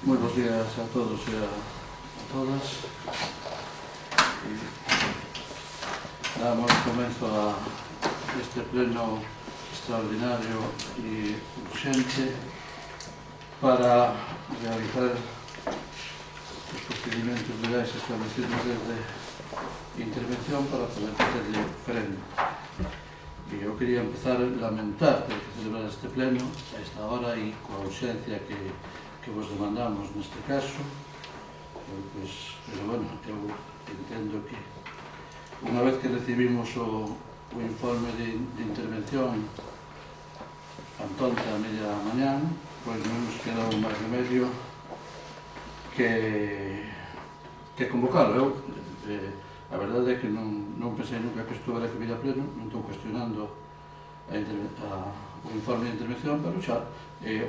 Moi bons días a todos e a todas. Damos comezo a este pleno extraordinario e urgente para realizar os procedimentos legais establecidos desde intervención para poder facerlle frente. E eu quería empezar a lamentar ter que celebrar este pleno a esta hora e coa urxencia que vos demandamos neste caso, pero bueno, eu entendo que unha vez que recibimos o informe de intervención antonte a media mañán, pois non nos queda máis remedio que convocalo. A verdade é que non pensei nunca que isto era que vir a pleno, non estou cuestionando o informe de intervención, pero xa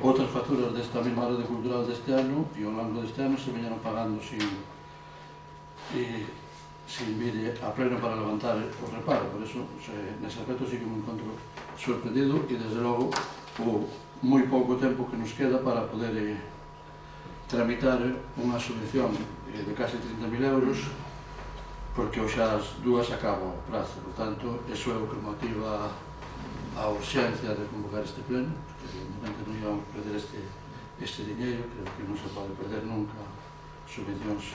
outras facturas desta mesma rede cultural deste ano e ao longo deste ano se veñeron pagando sin vir a pleno para levantar o reparo. Por eso, nese aspecto sí que me encontro sorprendido e desde logo o moi pouco tempo que nos queda para poder tramitar unha subvención de case 30.000 euros, porque hoxe ás 2 acaba o prazo. Por tanto, iso é o que motiva a urxencia de convocar este pleno, porque evidentemente non íbamos a perder este diñeiro, creo que non se pode perder nunca subvencións.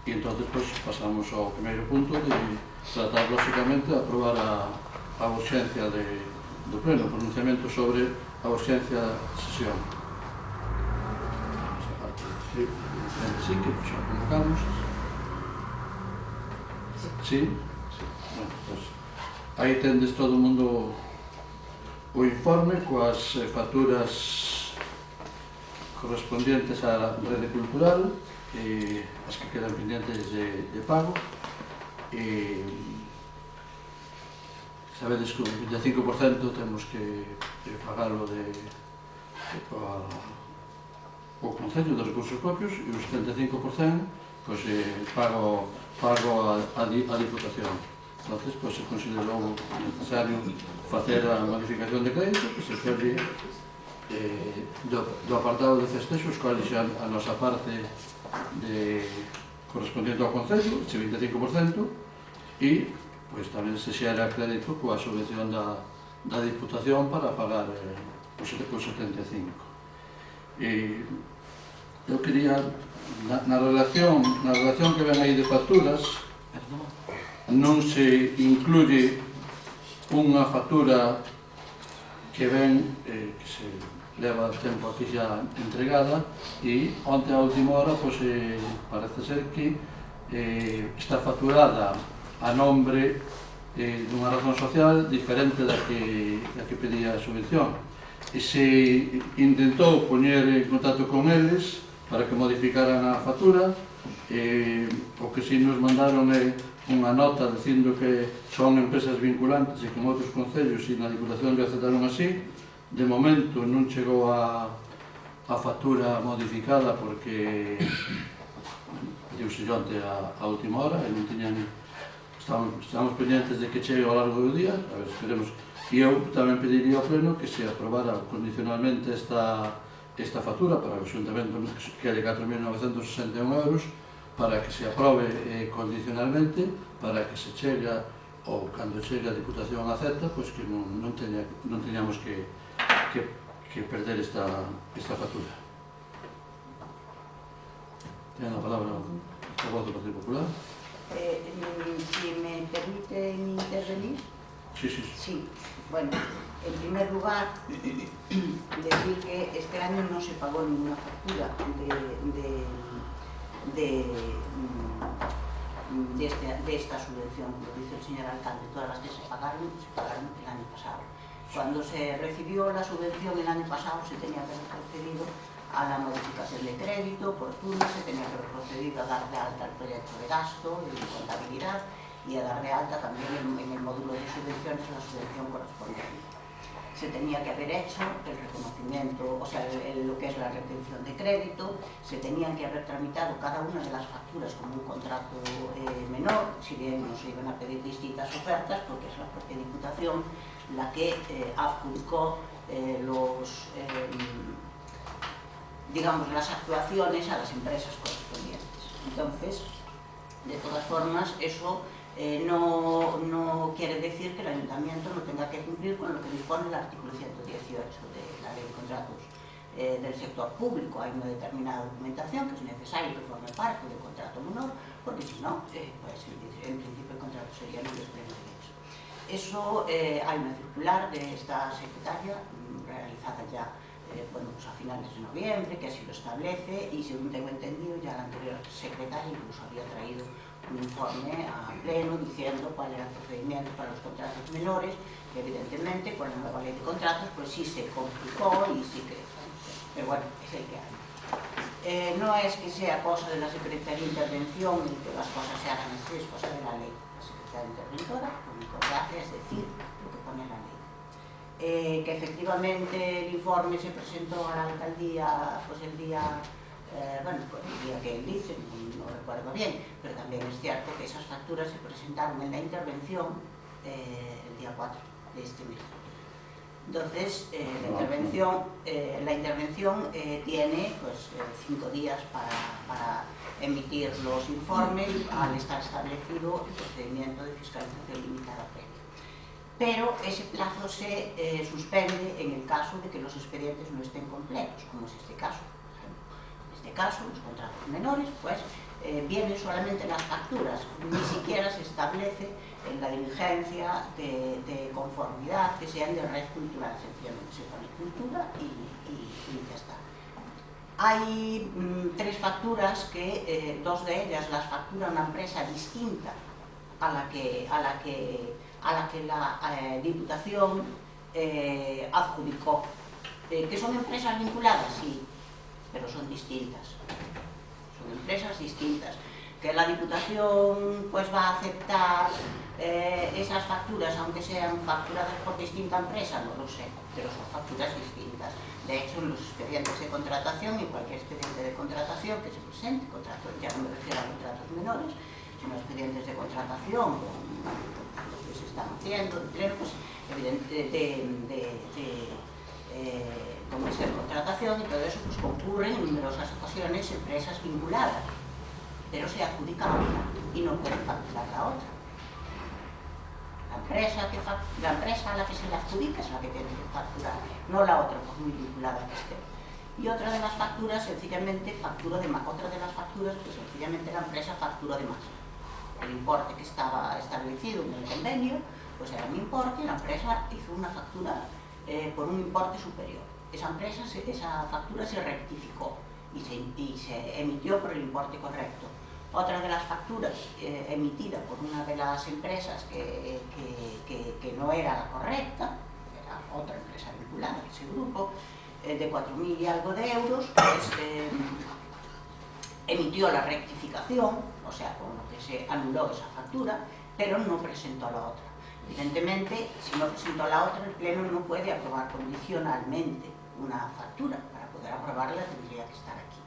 E entón, pasamos ao primeiro punto de tratar, lógicamente, de aprobar a urxencia do pleno, o pronunciamento sobre a urxencia da sesión. Sí, que xa convocamos. Sí? Bueno, pues aí tendes todo o mundo o informe coas facturas correspondientes á rede cultural, as que quedan pendientes de pago. Sabedes que o 25% temos que pagalo o Concello de Recursos Propios e o 75% pago a Diputación. Entón, se considerou necesario facer a modificación de crédito que se fere do apartado de festexos, cual xa a nosa parte correspondiente ao Concello, ese 25%, e tamén se xera crédito coa subvención da Diputación para pagar o 75%. Eu quería, na relación que ven aí de facturas, non se incluye unha factura que ven, que se leva tempo aquí xa entregada, e onte a última hora parece ser que está facturada a nombre dunha razón social diferente da que pedía a subvención. E se intentou poñer en contacto con eles para que modificaran a factura, o que si nos mandaron é unha nota dicindo que son empresas vinculantes e que en outros concellos e na Diputación que aceptaron así. De momento non chegou a factura modificada porque pediuse onte a última hora e non tiñan. Estamos pendientes de que chegue ao largo do día, a ver, esperemos. E eu tamén pediría ao pleno que se aprobara condicionalmente esta factura para o Xuntamento, que é de 4.961 euros, para que se aprobe condicionalmente, para que se chega, ou cando chegue a Diputación acepta, pois que non teñamos que perder esta factura. Ten a palabra a voz do Partido Popular. Si me permiten intervenir. Sí. Bueno, en primer lugar, decir que este año no se pagó ninguna factura de esta subvención, como dice el señor alcalde. Todas las que se pagaron el año pasado. Cuando se recibió la subvención el año pasado se tenía que haber procedido a la modificación de crédito oportuna, se tenía que haber procedido a dar de alta el proyecto de gasto y de contabilidad y a dar de alta también en el módulo de subvenciones la subvención correspondiente. Se tenía que haber hecho el reconocimiento, o sea, lo que es la retención de crédito, se tenían que haber tramitado cada una de las facturas como un contrato menor, si bien no se iban a pedir distintas ofertas, porque es la propia Diputación la que adjudicó digamos, las actuaciones a las empresas correspondientes. Entonces, de todas formas, eso no quiere decir que el ayuntamiento no tenga que cumplir con lo que dispone el artículo 118 de la Ley de Contratos del sector público. Hay una determinada documentación que es necesaria que forme parte del contrato menor, porque si no, pues en principio el contrato sería libre de derechos. Eso hay una circular de esta secretaria realizada ya bueno, pues a finales de noviembre, que así lo establece, y según tengo entendido ya la anterior secretaria incluso había traído un informe a pleno diciendo cuál era el procedimiento para los contratos menores, que evidentemente con la nueva ley de contratos pues sí se complicó y sí que, pero bueno, es el que hay. No es que sea cosa de la Secretaría de Intervención y que las cosas se hagan así, es cosa de la ley. La Secretaría Interventora lo único que hace es decir lo que pone la ley. Que efectivamente el informe se presentó a la alcaldía pues el día, bueno, pues el día que él dice, no recuerdo bien, pero también es cierto que esas facturas se presentaron en la intervención el día 4 de este mes. Entonces, la intervención tiene pues 5 días para emitir los informes al estar establecido el procedimiento de fiscalización limitada previa. Pero ese plazo se suspende en el caso de que los expedientes no estén completos, como es este caso. En este caso, los contratos menores, pues vienen solamente las facturas, ni siquiera se establece en la diligencia de conformidad que sean de red cultural, sencillamente se pone cultura y ya está. Hay 3 facturas que 2 de ellas las factura una empresa distinta a la que la Diputación adjudicó. ¿Que son empresas vinculadas? Sí, pero son distintas. Son empresas distintas. Que la Diputación pues va a aceptar esas facturas, aunque sean facturadas por distinta empresa, no lo sé, pero son facturas distintas. De hecho, en los expedientes de contratación, en cualquier expediente de contratación que se presente, ya no me refiero a contratos menores, sino expedientes de contratación, se están haciendo, pues, como es de contratación y todo eso, pues concurren en numerosas ocasiones empresas vinculadas, pero se adjudica una y no puede facturar la otra. La empresa a la que se le adjudica es la que tiene que facturar, no la otra, pues muy vinculada que esté. Y otra de las facturas, sencillamente, otra de las facturas, pues sencillamente la empresa facturó de más. El importe que estaba establecido en el convenio pues era un importe y la empresa hizo una factura por un importe superior. Esa factura se rectificó y se emitió por el importe correcto. Otra de las facturas emitida por una de las empresas que no era la correcta, era otra empresa vinculada a ese grupo, de 4.000 y algo de euros, pues emitió la rectificación, o sea, con lo que se anuló esa factura, pero no presentó la otra. Evidentemente, si no presentó la otra, el Pleno no puede aprobar condicionalmente una factura. Para poder aprobarla tendría que estar aquí.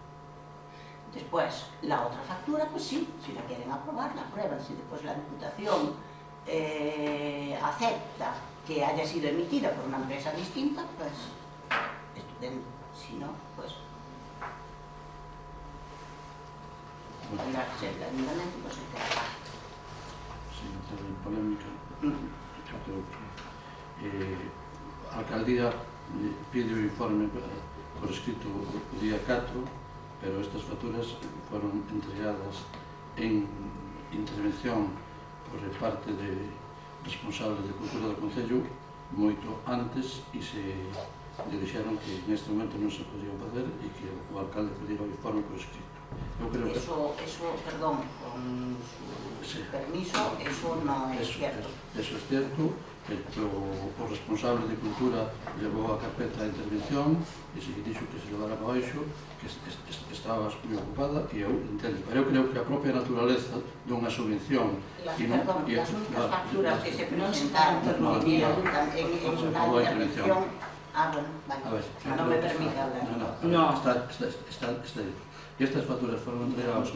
Después, la otra factura, pues sí, si la quieren aprobar, la aprueban. Si después la Diputación acepta que haya sido emitida por una empresa distinta, pues estupendo. Si no, pues tendrá que ser el ayuntamiento, pues se quedará. Sí, en polémica. Yo creo que a alcaldía pide o informe por escrito o día 4, pero estas facturas foron entregadas en intervención por parte de responsables de cultura do Concello moito antes e se lle dixeron que neste momento non se podían facer e que o alcalde pedira o informe por escrito. Eso, perdón, con su permiso, eso no es cierto. Eso es cierto, o responsable de cultura levou a carpeta de intervención e se dixo que se levara para baixo, que estabas preocupada e eu entendo, pero eu creo que a propia naturaleza dunha subvención las únicas facturas que se presentaron en la intervención. Bueno, vale, no me permite hablar. No, está dito. E estas facturas foron entregadas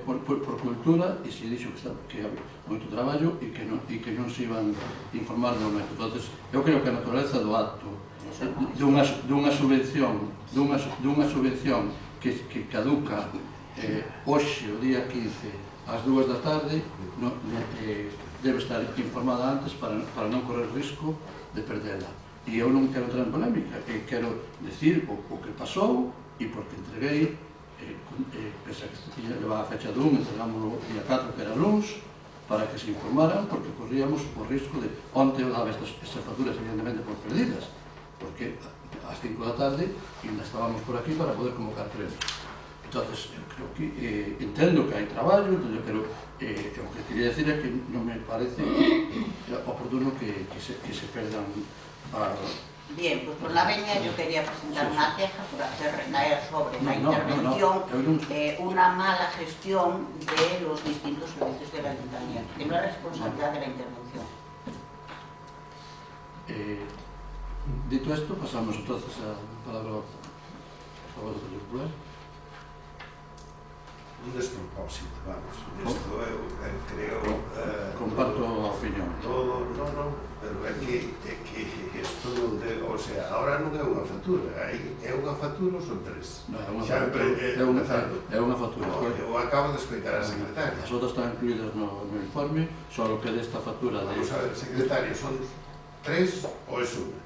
por cultura e se dixo que había moito traballo e que non se iban informar do método. Entonces, eu creo que a naturaleza do acto dunha subvención que caduca hoxe, o día 15, ás 2 da tarde, debe estar informada antes para non correr risco de perdela. E eu non quero entrar en polémica, quero decir o que pasou e porque entreguei, pese a que se levaba a fecha de 1, entregamos o día 4, que era luns, para que se informaran, porque corríamos o risco de... Onte eu daba estas facturas, evidentemente, por perdidas, porque ás 5 da tarde ainda estábamos por aquí para poder convocar plenos. Entonces, eu creo que entendo que hai traballo, pero o que quería decir é que non me parece oportuno que se perdan a... Bien, pues por la veña yo quería presentar una queja por hacer recaer sobre la intervención una mala gestión de los distintos servicios del Ayuntamiento, de la responsabilidad de la intervención. Dito esto, pasamos entonces a la palabra por favor del Popular. Un despropósito, vamos. Isto eu creo... Comparto a opinión. Non, pero é que isto non de... O sea, ahora non é unha factura, é unha factura ou son tres? Non, é unha factura. Eu acabo de escoitar a secretaria. As outras están incluídas no informe, só o que desta factura de... Vamos a ver, secretaria, son tres ou é unha?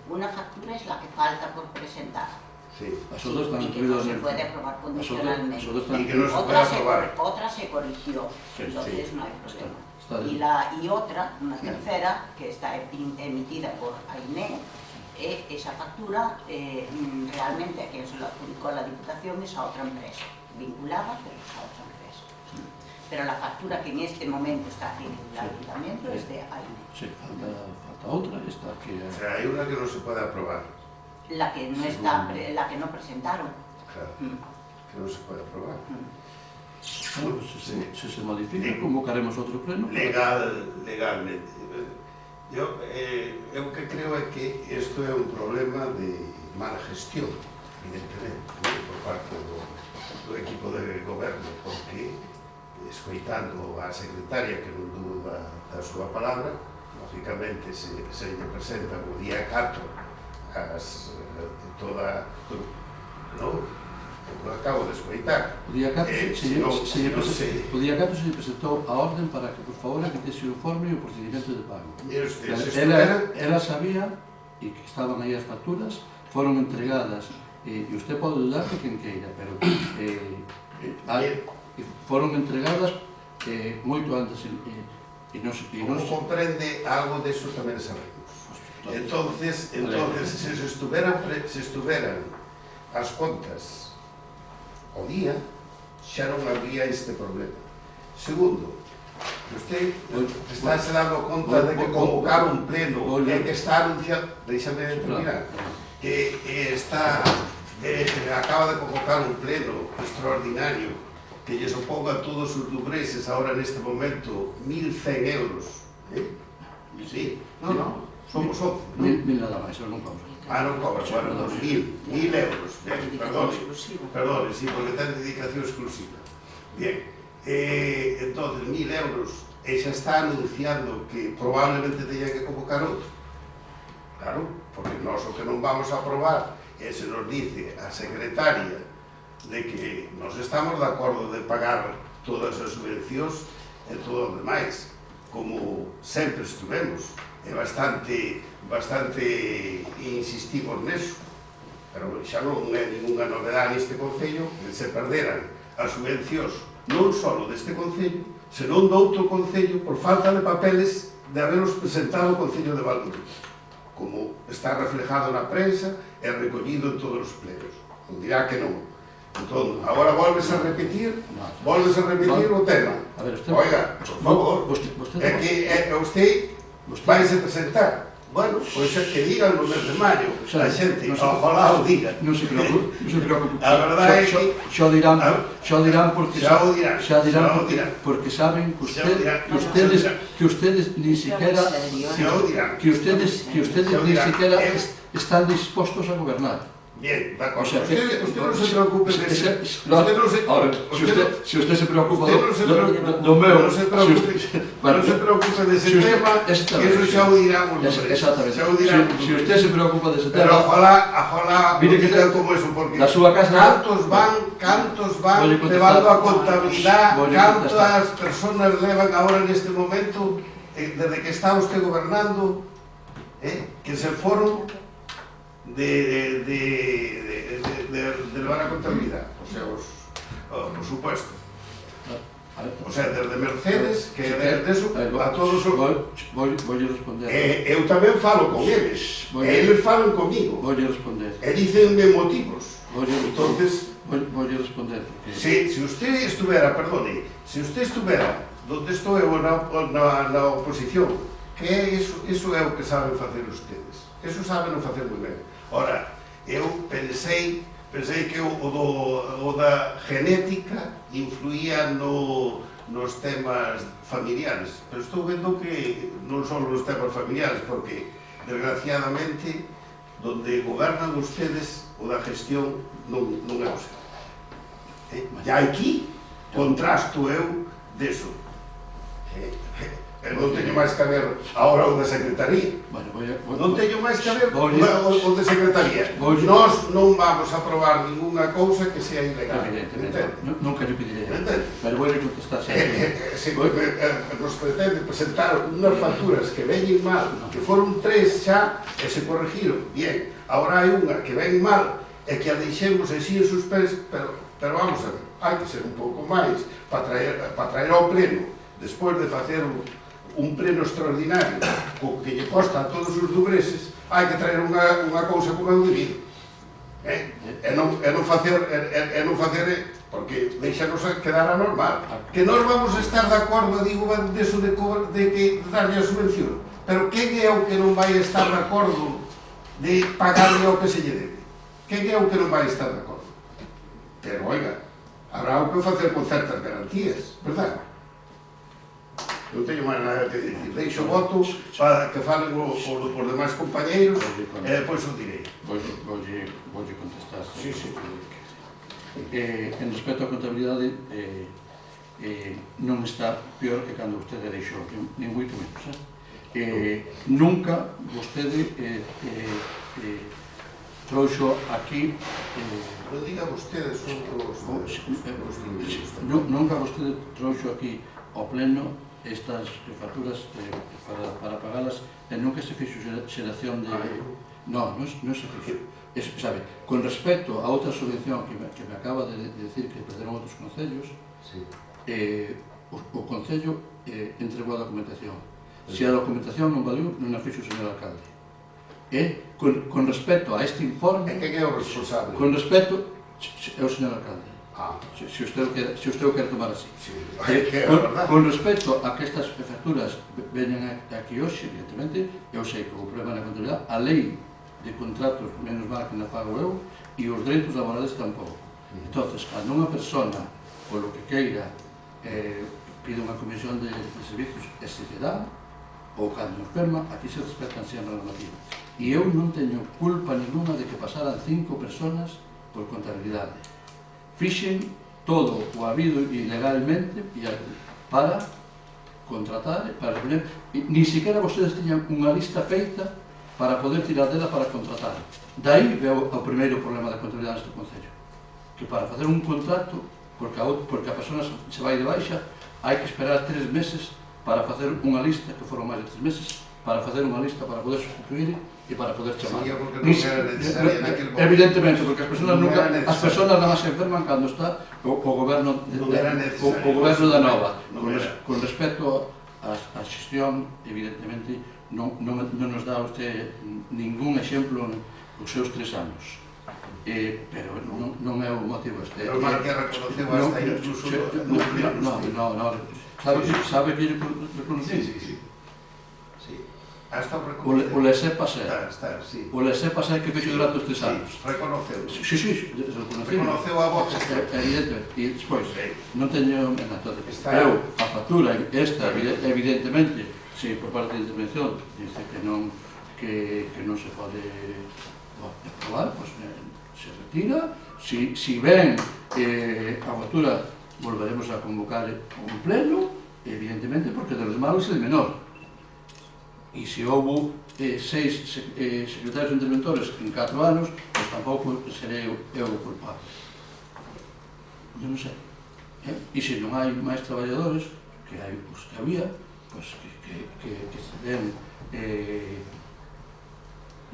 Una factura es la que falta por presentar. Sí. As outras están y que incluídas no se puede aprobar condicionalmente. Y que no se puede aprobar. Otra se corrigió, entonces no hay problema. Y otra, una tercera, que está emitida por AINE, esa factura realmente a quien se lo adjudicó la Diputación es a otra empresa, vinculada, pero es a otra empresa. Pero la factura que en este momento está aquí en el Ayuntamiento es de AINE. Sí, falta outra, esta que... O sea, hai unha que non se pode aprobar. La que no está, la que no presentaron. Claro, que non se pode aprobar. Bueno, se se modifica, convocaremos outro pleno. Legalmente. Eu que creo é que isto é un problema de mala gestión, evidentemente, por parte do equipo de goberno, porque escoitando a secretaria, que non dudo da súa palabra, lógicamente se lle presenta o día 4 toda... non? Eu acabo de escoitar. O día 4 se lle presentou a orden para que, por favor, quitese o informe e o procedimento de pago. Ela sabía e que estaban aí as facturas, foron entregadas, e usted pode dudar de quen queira, pero foron entregadas moito antes e non se... Como comprende, algo de eso tamén sabemos. Entonces, se estuveran as contas ao día, xa non habría este problema. Segundo, usted está se dando conta de que convocar un pleno e que está anunciando, deixame terminar, que acaba de convocar un pleno extraordinario que lle suponga a todos os lugreses ahora neste momento 1.100 euros. Sí, non. Somos 11, non? 1.000 nada máis, eu non cobro. Non cobro, bueno, 2.000 euros. Perdone, sí, porque ten dedicación exclusiva. Bien, entonces 1.000 euros, e xa está anunciando que probablemente teña que convocar outro. Claro, porque nós o que non vamos a aprobar se nos dice a secretaria de que nos estamos de acordo de pagar todas as subvencións e todo o demais, como sempre estuvemos. É bastante insistimos neso, pero xa non é ninguna novedade neste Concello que se perderan as subvencións non só deste Concello, senón de outro Concello por falta de papeles de haberlos presentado ao Concello de Valdoviño, como está reflejado na prensa e recollido en todos os plenos. Non dirá que non. Entón, agora volves a repetir o tema. Oiga, por favor, é que usted vai se presentar. Bueno, pois é que digan no mes de maio, a xente, ojalá o diga. Non se preocupe. A verdade é que... Xa dirán porque saben que ustedes ni siquiera están dispostos a gobernar. Bien, de acuerdo. O sea, Usted no se preocupe de eso. Si usted se preocupa no se preocupe de ese tema, que eso xa o diramos. Exactamente. Si usted se preocupa de ese tema... Pero ojalá mire que como eso, porque la súa casa... cantos van levando a contabilidad, cantas personas levan agora neste momento, desde que está usted gobernando, que se foron de levar a contabilidad, o sea, por supuesto. O sea, desde Mercedes, que desde eso, a todos os... Voy responder. Eu tamén falo con eles, e eles falan comigo. Voy responder. E dicenme motivos. Entonces, voy responder. Si usted estuviera, perdone, si usted estuviera donde estou eu na oposición, que eso é o que saben facer ustedes. Eso saben o facer moi ben. Ora, eu pensei que o da genética influía nos temas familiares, pero estou vendo que non son nos temas familiares, porque, desgraciadamente, donde gobernan ustedes, o da gestión non é o seu. E aquí contrasto eu deso. Non teño máis que ver ahora o de Secretaría. Non teño máis que ver o de Secretaría. Nós non vamos a aprobar ninguna cousa que sea ilegal. Nunca lle pediré. Pero vou contestar nos pretende presentar unhas facturas que veñen mal, que foron 3 xa e se corregiron. Bien, agora hai unha que ven mal e que a deixemos así en suspense, pero vamos a ver, hai que ser un pouco máis para traer ao pleno, despois de facer un pleno extraordinario co que lle costa a todos os dubreses, hai que traer unha cousa como eu debido, e non facer porque deixanos quedar anormal, que nós vamos a estar de acordo, digo, deso de que darlle a subvención, pero quen é o que non vai estar de acordo de pagarle o que se lle debe? Quen é o que non vai estar de acordo? Pero, oiga, habrá o que facer con certas garantías, verdad? Non teño máis nada que dicir. Deixo voto para que falen os demais compañeiros e depois o direi. Voulle contestar. Sí. En respecto á contabilidade, non está peor que cando vostede deixou, nin moito menos. Nunca vostede trouxo aquí... Non diga vostedes, son nunca vostede trouxo aquí ao pleno estas facturas para pagalas e nunca se fixo xeración de... Non se fixo. Sabe, con respecto a outra subvención que me acaba de decir que perderon outros concellos, o concello entregou a documentación. Se a documentación non valiu, non a fixo o señor alcalde. Con respecto a este informe... Quen é o responsable? Con respecto... é o señor alcalde. Se usted o quer tomar así. Con respecto a que estas facturas veñen aquí hoxe, evidentemente, eu sei que o problema na contabilidade, a lei de contratos, menos mal que na fago eu, e os dereitos laborales tampouco. Entón, cando unha persona, polo que queira, pide unha comisión de servicios e se lle dá, ou cando enferma, aquí se respetan sempre a normativa. E eu non teño culpa ninguna de que pasaran 5 personas por contabilidade. Fixen todo o habido ilegalmente para contratar, para reunir, ni siquiera vostedes tiñan unha lista feita para poder tirar dela para contratar. Daí veo o primeiro problema da contabilidade neste concello, que para facer un contrato, porque a persona se vai de baixa, hai que esperar 3 meses para facer unha lista, que foron máis de 3 meses, para facer unha lista para poder sustituir e para poder chamar. Sí, porque non era necesaria naquele momento. Evidentemente, porque as persoas nada máis se enferman cando está o goberno da Nova. Con respecto á xestión, evidentemente, non nos dá usted ningún exemplo nos seus 3 anos. Pero non é o motivo este. Pero mal que reconoceu hasta incluso... No. Sabe que lle reconocí? Sí. O laissez-passer. Sí. O laissez-passer que fixo durante os 3 anos. Reconoceu. Sí, reconocí. Reconoceu a voz. Evidentemente. E despois, non teño... Eu, a factura, esta, evidentemente, si por parte de intervención, dice que que non se pode aprobar, pois se retira. Si ven a factura, volveremos a convocar un pleno, evidentemente, porque de los malos é de menor. E se houve 6 secretarios interventores en 4 anos, pois tampouco serei eu o culpable. Eu non sei. E se non hai máis traballadores, que hai os que había, pois que se den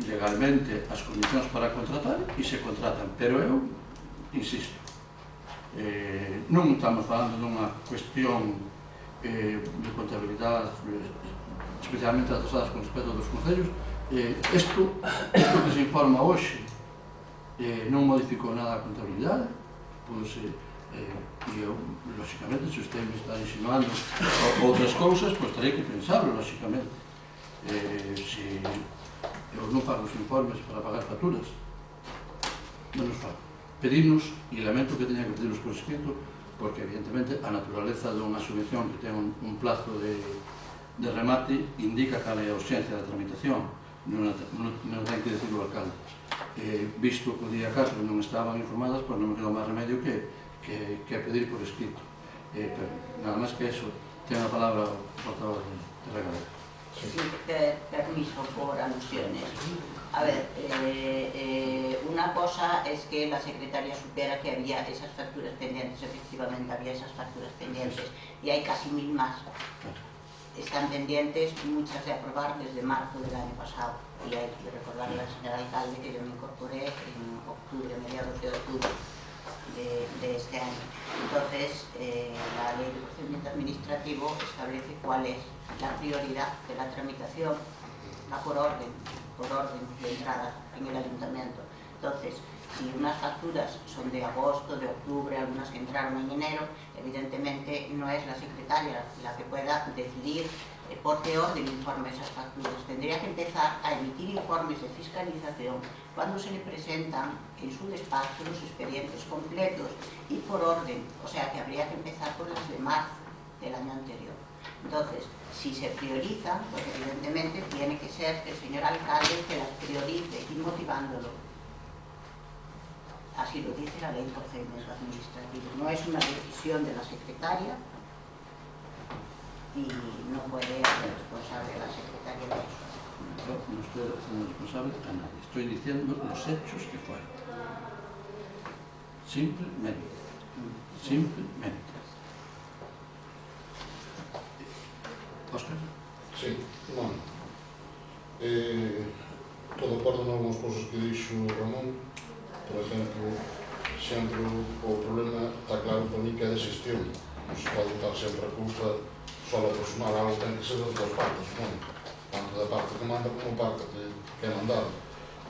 legalmente as condicións para contratar e se contratan. Pero eu insisto, non estamos falando dunha cuestión de contabilidade especialmente atrasadas con respecto dos concellos. Isto que se informa hoxe non modificou nada a contabilidade, pois e eu, lóxicamente, se usted me está insinuando outras cousas, pois terei que pensarlo, lóxicamente. Se eu non fago os informes para pagar facturas, non os fago. Pedimos, e lamento que teña que pedirlos por escrito, porque evidentemente a naturaleza dunha subvención que ten un plazo de remate indica cal é a urxencia da tramitación, non ten que decir o alcalde. Visto que o día 4 non estaban informadas, pois non me quedou máis remedio que pedir por escrito. Pero nada máis que eso, ten a palabra o portavoz de Regadera. Sí, permiso por alusiones. A ver, una cosa es que la secretaria supiera que había esas facturas pendientes, efectivamente había esas facturas pendientes, y hay casi 1000 más. Están pendientes, muchas de aprobar desde marzo del año pasado, y hay que recordarle al señor alcalde que yo me incorporé en octubre, mediados de octubre de este año. Entonces, la ley de procedimiento administrativo establece cuál es la prioridad de la tramitación, va por orden de entrada en el ayuntamiento. Entonces, si unas facturas son de agosto, de octubre, algunas que entraron en enero, evidentemente no es la secretaria la que pueda decidir por qué orden informe esas facturas. Tendría que empezar a emitir informes de fiscalización cuando se le presentan en su despacho los expedientes completos y por orden, o sea que habría que empezar por las de marzo del año anterior. Entonces, si se priorizan, pues evidentemente tiene que ser el señor alcalde que las priorice y motivándolo. Así lo dice la ley de procedimiento administrativo. No es una decisión de la secretaria y no puede ser responsable de la secretaria de eso. Yo no estoy haciendo responsable a nadie. Estoy diciendo los hechos que fueron. Simplemente. Óscar? Sí, bueno, todo de acordo en algunhas cousas que dixo Ramón. Por exemplo, sempre o problema está claro para mí que é de xestión. Non se pode botar sempre a culpa só ao personal, algo ten que ser das duas partes, non? Tanto da parte que manda como da parte que é mandada.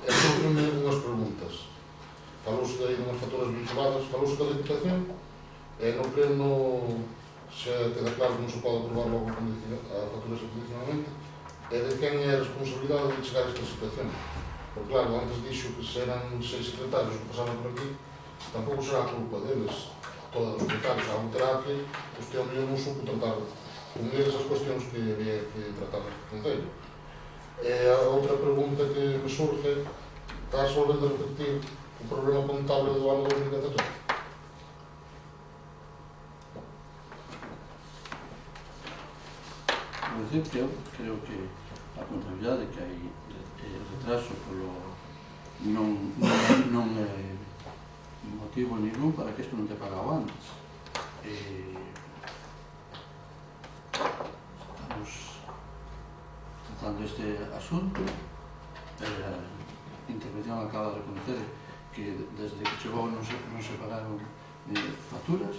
E sobre unhas preguntas. Falouse aí de unhas facturas vinculadas, falouse da Diputación, e no pleno se queda claro que non se pode aprobar logo a facturas condicionalmente, e de quen é a responsabilidade de chegar a esta situación. Porque claro, antes dixo que se eran 6 secretarios que pasaron por aquí, tampouco será culpa deles, todos os secretarios, algo terá que este homem non supo tratar con eles as cuestións que había que tratar no Concello. E a outra pregunta que me surge, estás volvendo a repetir o problema contable do ano 2014? Vou dicir que eu creo que a contabilidade que hai retraso polo non é motivo ningún para que isto non te pagado antes. Estamos tratando este asunto. A intervención acaba de reconocer que desde que chegou non se pagaron facturas.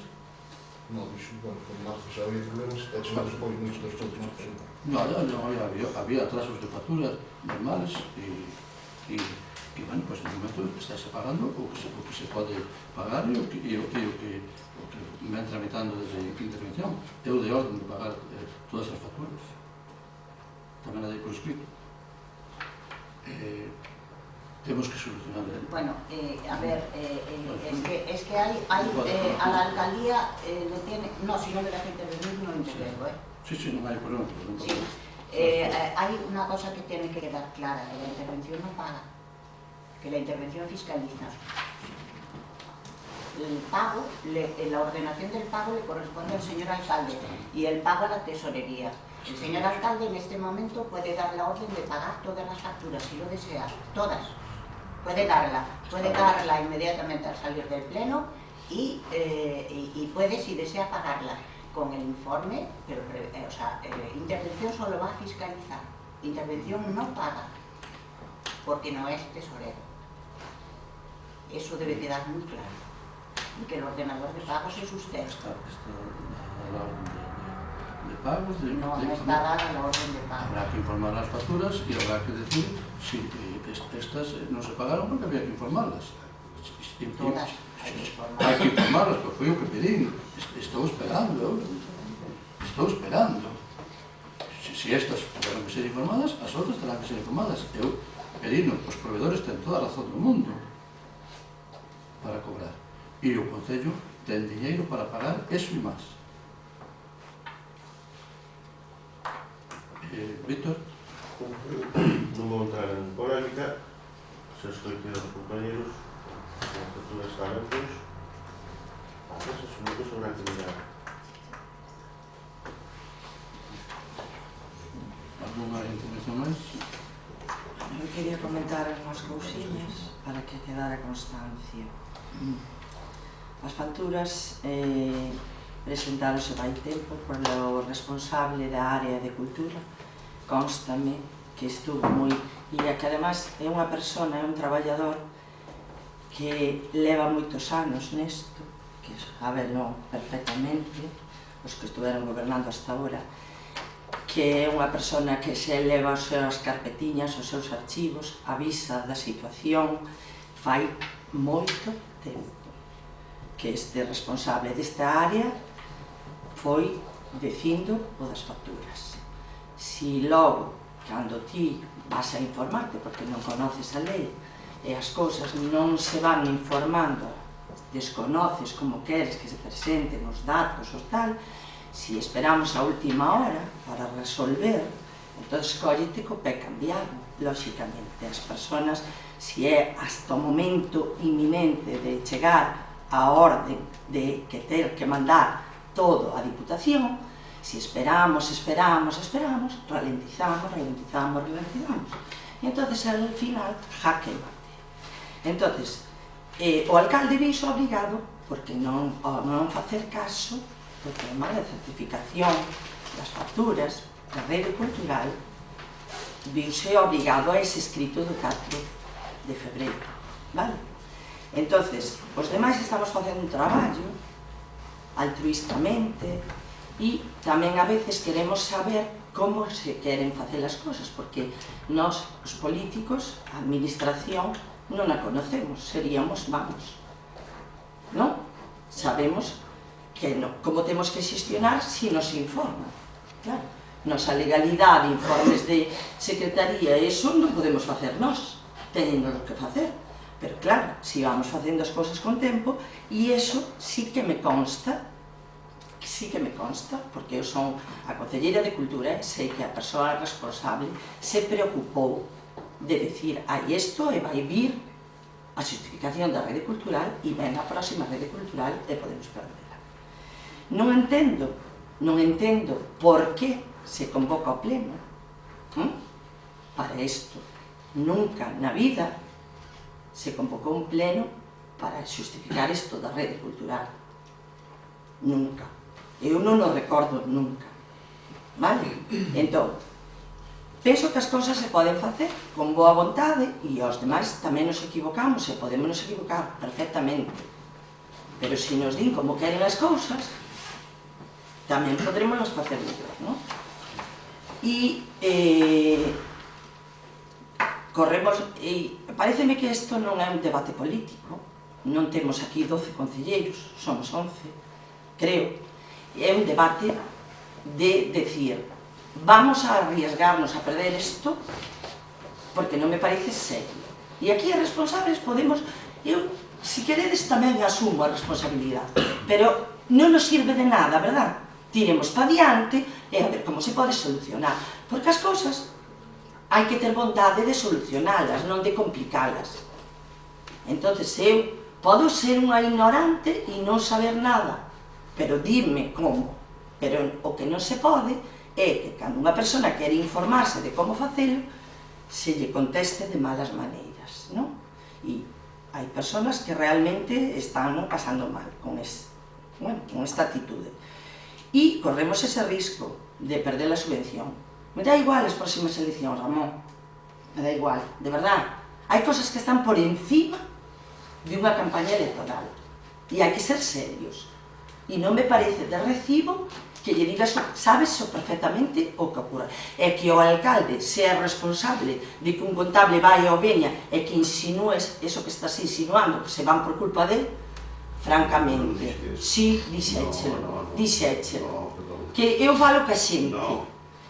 Non, dixo, bueno, que en marzo xa había problemas, e chegamos por nestes últimos anos. Non, había atrasos de facturas normales e bueno, pues de momento estáse pagando o que se pode pagar e o que ven tramitando desde a intervención. Eu de orden de pagar todas as facturas. Tamén a dei por escrito. Temos que solucionar. Bueno, a ver, es que hay a la alcaldía le tiene, no, si no de la gente del mismo no intervengo, Sí, non hai problema. Sí, Hai unha cosa que tiene que quedar clara, que la intervención no paga, que la intervención fiscaliza. El pago, la ordenación del pago le corresponde al señor alcalde y el pago a la tesorería. El señor alcalde en este momento puede dar la orden de pagar todas las facturas, si lo desea, todas. Puede darla inmediatamente al salir del pleno y puede, si desea, pagarla con el informe, pero intervención solo va a fiscalizar, intervención no paga, porque no es tesorero. Eso debe quedar muy claro. Y que el ordenador de pagos es usted. Está la orden de pagos. No está dada la orden de pagos. Habrá que informar las facturas y habrá que decir si estas no se pagaron porque había que informarlas. Todas hai que informarlas, porque foi o que pedín. Estou esperando. Si estas tiveron que ser informadas, as outras terán que ser informadas. Eu pedino, os proveedores ten toda a razón do mundo para cobrar. E o Concello ten diñeiro para pagar eso e máis. Víctor? Non vou entrar en polémica, se escoite aos compañeros, a factura está ben, pois, esa é unha cousa sobre a actividade. Alguna intervención máis? Eu quería comentar unhas cousiñas para que quedara constancia. As facturas presentáronse vai tempo polo responsable da área de cultura. Constame que estuvo moi... E que además é unha persona, é un traballador que leva moitos anos nesto, que sabelo perfectamente, os que estuveron gobernando hasta agora, que é unha persona que se leva as súas carpetiñas, os seus archivos, avisa da situación, fai moito tempo que este responsable desta área foi dicindo o das facturas. Si logo, cando ti vas a informarte, porque non conoces a lei, e as cousas non se van informando, desconoces como queres que se presenten os datos ou tal, si esperamos a última hora para resolver, entón collete co pé cambiado. Lóxicamente, as persoas, si é hasta o momento inminente de chegar a orde de que ter que mandar todo a Diputación, si esperamos, ralentizamos. E entonces, al final, jaque mate. Entonces, o alcalde viso obrigado, porque non facer caso, do tema da certificación das facturas da rede cultural, viuse obrigado a ese escrito do 4 de febreiro, vale? Entonces, os demais estamos facendo un traballo altruistamente e tamén a veces queremos saber como se queren facer as cousas, porque nós, os políticos, a administración, non a conocemos, seríamos vagos, non? Sabemos que como temos que xestionar se nos informan, claro. Nosa legalidade, informes de secretaría, eso non podemos facer nós, teñenos que facer. Pero claro, si vamos facendo as cousas con tempo, e iso sí que me consta, porque eu son a concelleira de Cultura e sei que a persoa responsable se preocupou de decir, isto e vai vir a justificación da rede cultural e ven a próxima rede cultural e podemos perderla. Non entendo por que se convoca o pleno para isto. Nunca na vida se convocou un pleno para justificar isto da rede cultural. Nunca. Eu non o recordo nunca. Vale? Entón, penso que as cousas se poden facer con boa vontade e os demais tamén nos equivocamos e podemos nos equivocar perfectamente. Pero se nos din como queren as cousas, tamén podremos facer mellor, non? E pareceme que isto non é un debate político, non temos aquí 12 concelleiros, somos 11, creo, é un debate de decir, vamos a arriesgarnos a perder isto porque non me parece serio. E aquí as responsables podemos, eu, se queredes, tamén asumo a responsabilidade, pero non nos sirve de nada, verdad? tiremos pa diante e a ver como se pode solucionar. Porque as cousas hai que ter vontade de solucionalas, non de complicalas. Entonces eu podo ser unha ignorante e non saber nada, pero dime como. Pero o que non se pode é que cando unha persona quere informarse de como facelo, se lle conteste de malas maneiras, non? E hai persoas que realmente están pasando mal con esta actitude. E corremos ese risco de perder a subvención. Me dá igual as próximas eleccións, Ramón. Me dá igual, de verdad. Hai cosas que están por encima de unha campaña electoral. E hai que ser serios. E non me parece de recibo que lle digas, sabes perfectamente o que ocurre. É que o alcalde sea responsable de que un contable vai ao veña e que insinúes eso que estás insinuando, que se van por culpa de, francamente, si, dixéchelo, que eu falo ca xente,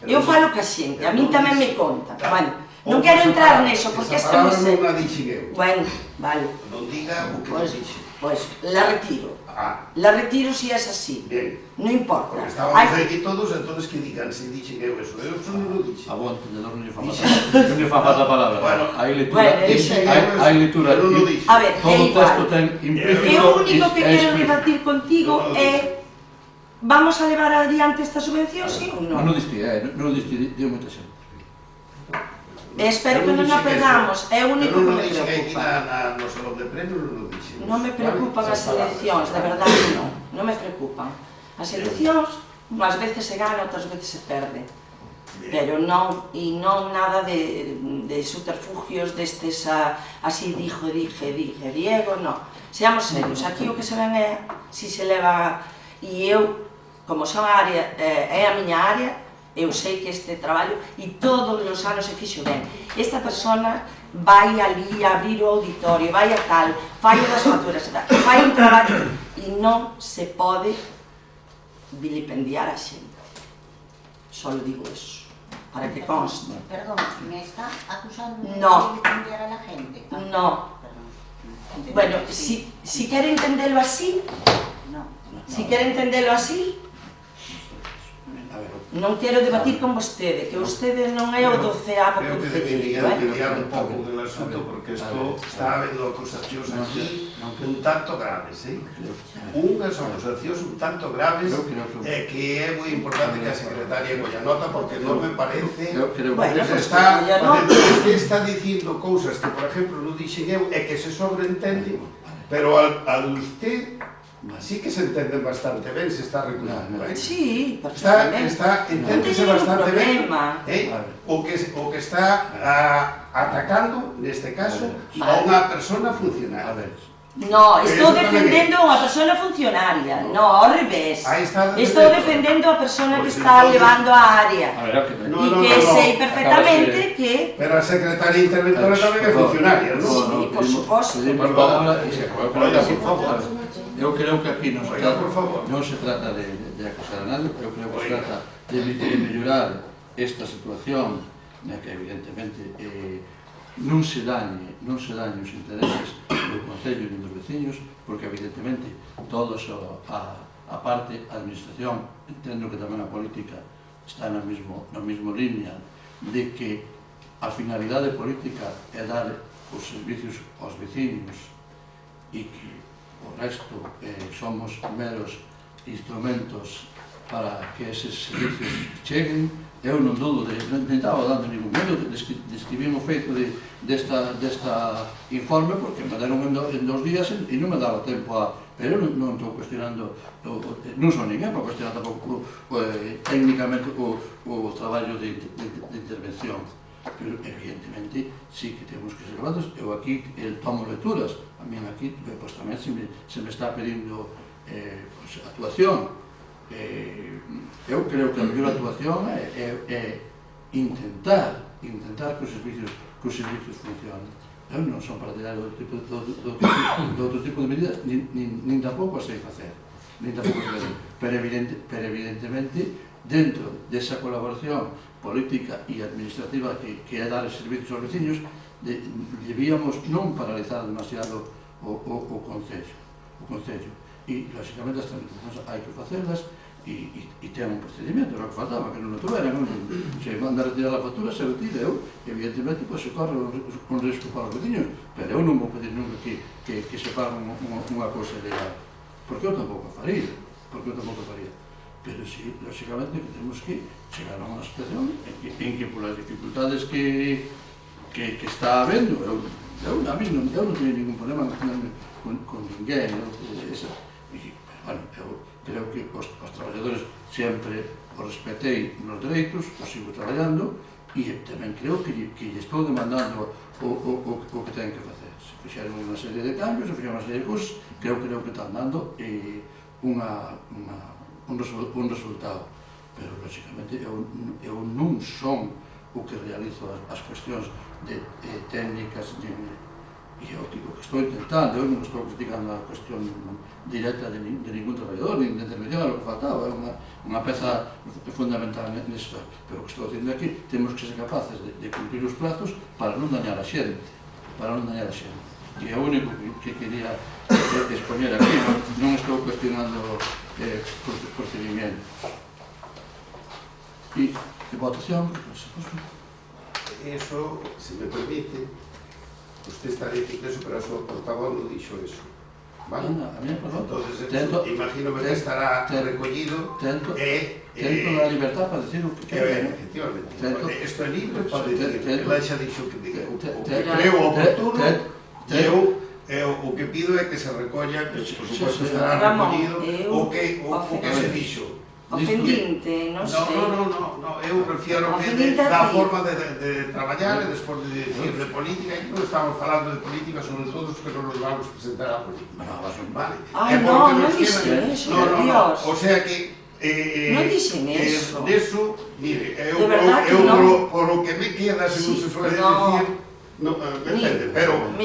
eu falo ca xente, a min tamén me conta, bueno, non quero entrar neso, porque esta non sei, bueno, vale, non diga o que non dixe. Pois, la retiro si es así, non importa. Porque estábamos aquí todos, entón que digan se dixen eu eso, eu eso non o dixen. A bonte de non lle fa falta palabra. Hai lectura, a ver, todo o texto ten implícito. O único que quero debatir contigo é, vamos a levar adiante esta subvención, sí ou non? Non diste, dio moita xente. Espero que non a perdamos, é o único que me preocupa. No salón de premios non o dixen. Non me preocupan as eleccións, de verdade non me preocupan. As eleccións, unhas veces se gana, outras veces se perde. Pero non, e non nada de subterfugios destes así dije, Diego, non. Seamos serios, aquí o que se ven é, si se leva, e eu, como son a área, é a miña área, eu sei que este traballo, e todos os anos se fixo ben. Esta persona vai ali a abrir o auditorio, vai a tal, fai das facturas, fai un traballo, e non se pode vilipendiar a xente. Só digo eso, para que conste. Perdón, ¿me está acusando de vilipendiar a la gente? No. Bueno, si quere entendelo así, non quero debatir con vostede, que vostede non é o 12º Creo que debería cambiar un pouco del asunto, porque isto está habendo acusacións aquí un tanto graves, unhas acusacións un tanto graves, que é moi importante que a secretaria colla nota, porque non me parece que está dicindo cousas que, por exemplo, non dixen eu, e que se sobreentende, pero a de usted sí que se entende bastante ben, se está regulando, sí, perfectamente. Enténdese bastante ben o que está atacando, neste caso, a unha persona funcionaria. No, estou defendendo a unha persona funcionaria, no, ao revés. Estou defendendo a persona que está levando a área. E que sei perfectamente que... Pero a secretaria interventora tamén é funcionaria, non? Sí, por suposto. Eu creo que aquí non se trata de acusar a nadie, eu creo que se trata de mellorar esta situación na que evidentemente non se dañe os intereses do Concello e dos veciños, porque evidentemente todos a parte, a administración, entendo que tamén a política está na mesma línea de que a finalidade política é dar os servicios aos veciños e que o resto somos meros instrumentos para que eses servicios cheguen. Eu non dudo, non estaba dando ningún medo, describí o feito desta informe, porque me deron en 2 días e non me daba tempo a... Pero non estou cuestionando, non son ninguén para cuestionar tampouco técnicamente o traballo de intervención. Pero evidentemente sí que temos que ser grabados. Eu aquí tomo lecturas, a mí aquí tamén se me está pedindo actuación. Eu creo que a mellor actuación é intentar que os servicios funcionen. Eu non son partidario do outro tipo de medidas, nin tampouco as sei facer, pero evidentemente dentro desa colaboración política e administrativa que é dar servicios aos veciños, debíamos non paralizar demasiado o Concello. E, lógicamente, as tramitacións hai que facerlas e ten un procedimento, era o que faltaba, que non o tuveran, se manda a retirar a factura, se retira, eu, evidentemente, se corre un risco para os veciños, pero eu non vou pedir nunca que se pague unha cousa ilegal, porque eu tampouco faría, pero sí, lógicamente, que temos que chegar a unha situación en que polas dificultades que está habendo, eu non teño ningún problema con ninguén, bueno, eu creo que os traballadores sempre os respetei nos dereitos, os sigo traballando e tamén creo que lle estou demandando o que ten que facer. Se fixeron unha serie de cambios, se fixeron unha serie de cousas, creo que están dando un resultado, pero lógicamente eu non son o que realizo as cuestións de técnicas e o que estou intentando, eu non estou criticando a cuestión directa de ningún traballador, nin de intervención, a lo que faltaba, é unha peza fundamental nisto, pero o que estou dicindo aquí, temos que ser capaces de cumplir os plazos para non dañar a xente, e é o único que quería expoñer aquí, non estou cuestionando procedimentos. E votación, Eso, se me permite, usted está dicindo eso, pero a súa portavoz non dixo eso. Vale? A mí, perdón. Entonces, imagino que estará recollido Tento a libertad para decir o que quero. Efectivamente. Isto é libre para decir, ela xa dixo que o que creo oportuno, o que pido é que se recolla, que por suposto estará recollido, o que se dixo. Ofendinte, non sei. No, eu refiero da forma de traballar e despois de decir de política, e non estamos falando de política, sobre todo os que non nos vamos a presentar a política. Vale. Ai, non dixen eso, Dios. O sea que non dixen eso. Deso, mire, eu por o que me queda, se non se suele decir, me entende, pero o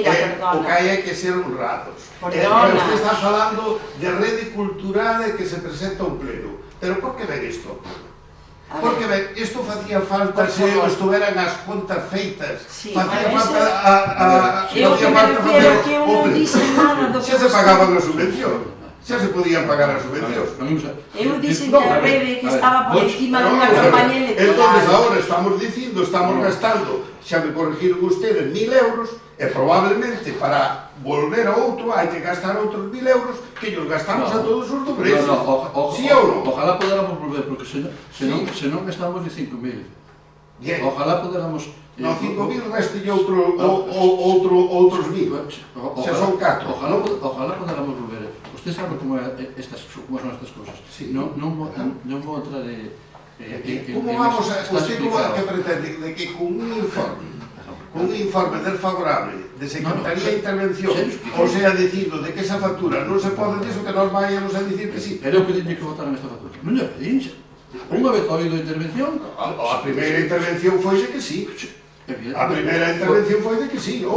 que hai é que ser honrados. Pero usted está falando de rede cultural e que se presenta un pleno. Pero por que ven isto? Porque ven, isto facía falta se estuveran as contas feitas, facía falta eu que me refiero que eu non dixen nada do que xa se pagaban as subvencións, xa se podían pagar as subvencións. Eu dixen que a rede que estaba por encima dunha campaña electoral. Entonces agora estamos dicindo, estamos gastando, xa me corrigiron ustedes, 1.000 euros, e probablemente para volver a outro hai que gastar outros 1.000 euros que nos gastamos a todos os do precio. Si ou non? Ojalá poderamos volver, porque se non gastamos de 5.000. Ojalá poderamos... No, 5.000 reste outros 1.000. Xa son 4. Ojalá poderamos volver. Usted sabe como son estas cousas. Non vou entrar como vamos a... Usted como que pretende de que con un informe desfavorable de Secretaría de Intervención, o sea, dicindo de que esa factura non se pode diso que nos vayamos a dicir que sí. Era o que tiñe que votar nesta factura. Non lle pedín. Unha vez oído a intervención... A primeira intervención foi de que sí. A primeira intervención foi de que sí.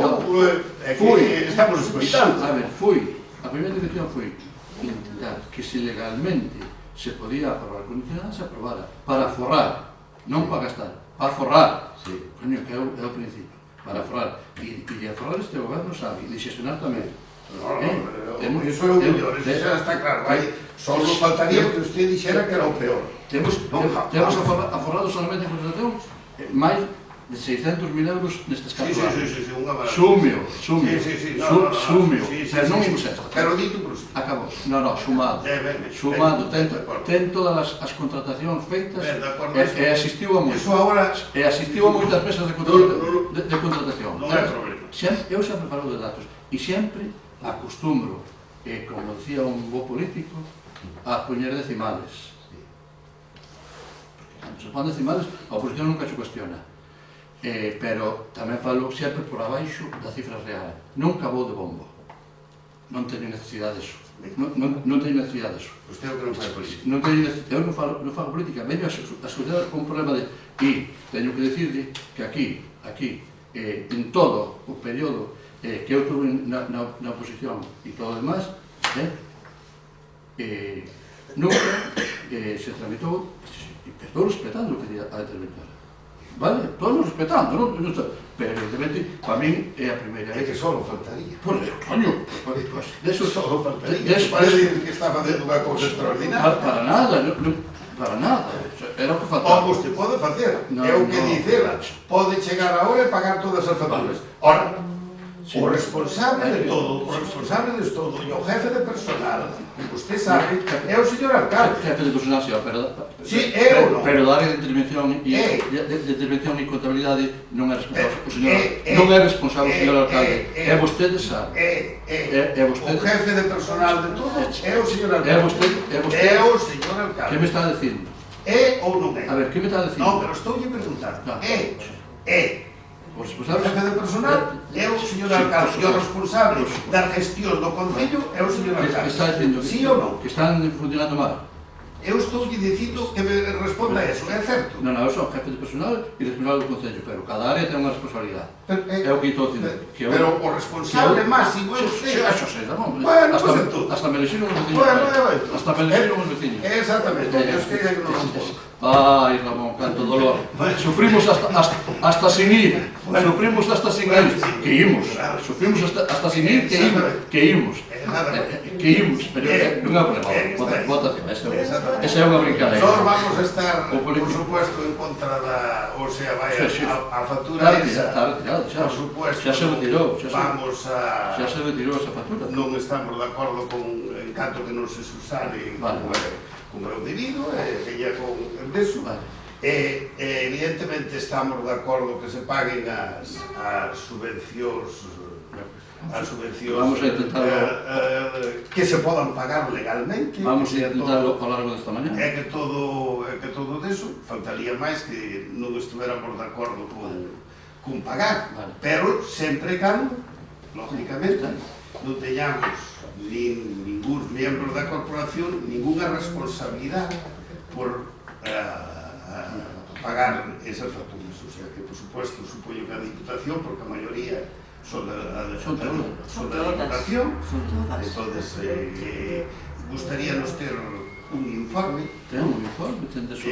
Estamos escoitando. A ver, a primeira intervención foi intentar que se legalmente se podía aprobar con condicional, se aprobara. Para forrar, non para gastar. Para forrar. Coño, que é o principio. Para forrar. E a forrar este goberno sabe, e de xestionar tamén. Eso é o mellor, eso xa está claro. Só nos faltaría que usted dixera que era o peor. Temos aforrado solamente en contratación máis de 600.000 euros nestes 4 anos. Sí, unha maravilla. Súmeo. Pero non imos esta. Pero dito por usted. Acabou. Non, sumado. Sumado, ten todas as contratacións feitas e asistiu a moitas mesas de contratación. Non é problema. Eu sempre falo de datos e sempre acostumbro, como decía un bo político, a poñer decimales. Porque cando se pon decimales, a oposición nunca se cuestiona. Pero tamén falo sempre por abaixo da cifra real. Nunca vou de bombo. Non teño necesidade disso. Non teño necesidade disso. Usted é o que non fai política. Eu non falo política. Veño a solucionar un problema de... E teño que decirle que aquí, en todo o período que eu tuve na oposición e todo o demás, nunca se tramitou, estou respetando o que di a interventora. Vale? Todos respetando, non? pero evidentemente, para min é a primeira É que vez. só faltaría. Pois, coño, pois, deso Só faltaría. Des- Parece dicir que está facendo unha cousa extraordinaria. para nada, para nada. Era o que O faltaba. vostede pode facer, No, é o que no. dice ela, pode chegar a hora e pagar todas as facturas. Ora, Sí. o responsable de todo, e o jefe de personal, que vostede sabe, é o señor alcalde. Jefe de personal, sí, Sí, é ou non? pero da área de intervención É. de intervención e contabilidade non é responsable o señor, É. non é responsable o señor alcalde, É. é vostede sabe. É O vostede. jefe de personal de todo é o señor alcalde. É vostede, É o señor que alcalde. me está dicindo? É ou non é? A ver, que me está dicindo? Non, pero estou lle preguntar. Ah. É. O O responsable jefe de personal é o señor Sí, alcalde. por E o suposto. responsable Por suposto. da gestión do concello é o señor que alcalde. está dicindo Sí ou non? que están funcionando mal. Eu estou lle dicindo que me responda eso, é certo? Non, eu son jefe de personal e responsable do concello, pero cada área ten unha responsabilidade. É o que estou dicindo. Que eu- Pero o responsable máximo é Sí, usted. eso sei, Ramón. Bueno, hasta, pues entonces. hasta me lexiron os veciños. Bueno, Hasta me lexiron os veciños. Exactamente, eu sei que non posso. Ai, Ramón, canto dolor. Sufrimos hasta sin ir. Sufrimos hasta sin ir. Que imos. Sufrimos hasta sin ir, que imos. Que imos. Pero non é o problema. Votación. Esa é unha brincadeira. Nós vamos a estar, O por político. supuesto, en contra da... O sea, vaya, Sí, sí. a factura Está esa, retirado, xa. por supuesto, Xa se retirou, vamos a... xa se retirou esa factura. Non estamos de acordo con en canto que non se subsane Vale, como é o debido, que lle con deso. Vale. Evidentemente estamos de acordo que se paguen as subvencións Vamos a intentarlo. Que se podan pagar legalmente. Vamos que a sea intentarlo todo- ao largo desta mañá. É que todo deso, faltaría máis que non estuveramos de acordo con pagar, Vale. pero sempre e cando, lógicamente, non teñamos ningún membro da corporación ninguna responsabilidade por pagar esas facturas. O sea que, por supuesto, supoño que a Diputación, porque a maioría son da Diputación, entonces gustaríanos ter un informe. Ten un informe, ten de su...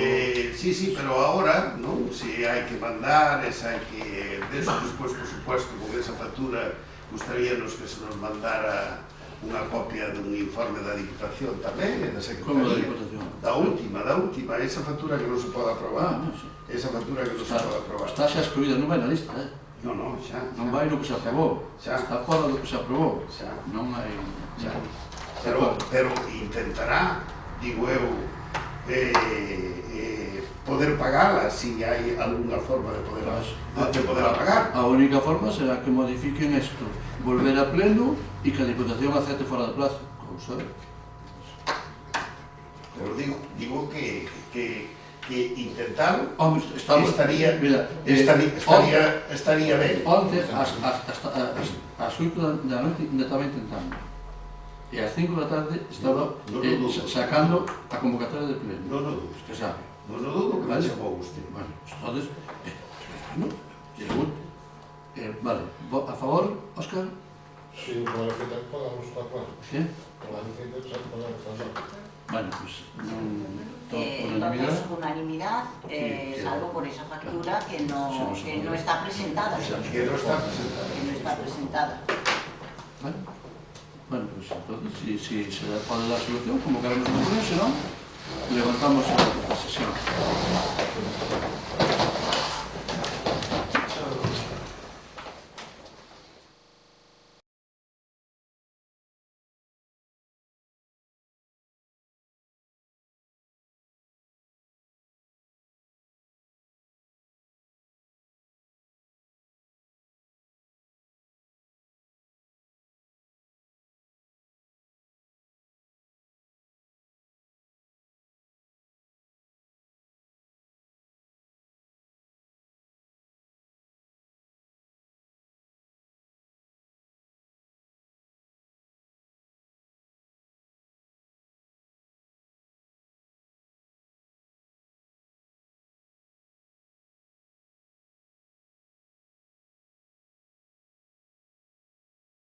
Sí, pero ahora, non? Se hai que mandar, se hai que... Despois, por supuesto, con esa factura, gustaríanos que se nos mandara unha copia dun informe da Diputación tamén, e da Como da Secretaría. Diputación? Da última, esa factura que non se pode aprobar. non sei. Esa factura que non se pode aprobar. Está xa excluída, non vai na lista, Non, xa. Non vai no que se aprobou. Xa. Está fora do que se aprobou. Xa. Non hai... Xa. Pero intentará, digo eu, poder pagala si hai algunha forma de poder pagar. A única forma será que modifiquen isto, volver a pleno e que a Diputación acepte fora de plazo. Cousa. Pero digo que intentar Home, estamos... estaría Mira, estaría ben. Onte, ás 8 da noite, ainda estaba intentando. E ás 5 da tarde estaba sacando a convocatoria de pleno. Non o dudo. Usted sabe. Non o dudo que Vale. me chamou usted. Bueno, entonces, bueno, vale, a favor, Óscar? Si, con la feita que pagamos, está claro. ¿Qué? Con la feita que se paga, está claro. Bueno, pues, por Entonces, unanimidad. unanimidad, salvo por esa factura que no está presentada. Que non está presentado. Que no está presentada. Bueno, pues entonces, si se pode dar solución, como queremos concluir, si no, levantamos a sesión.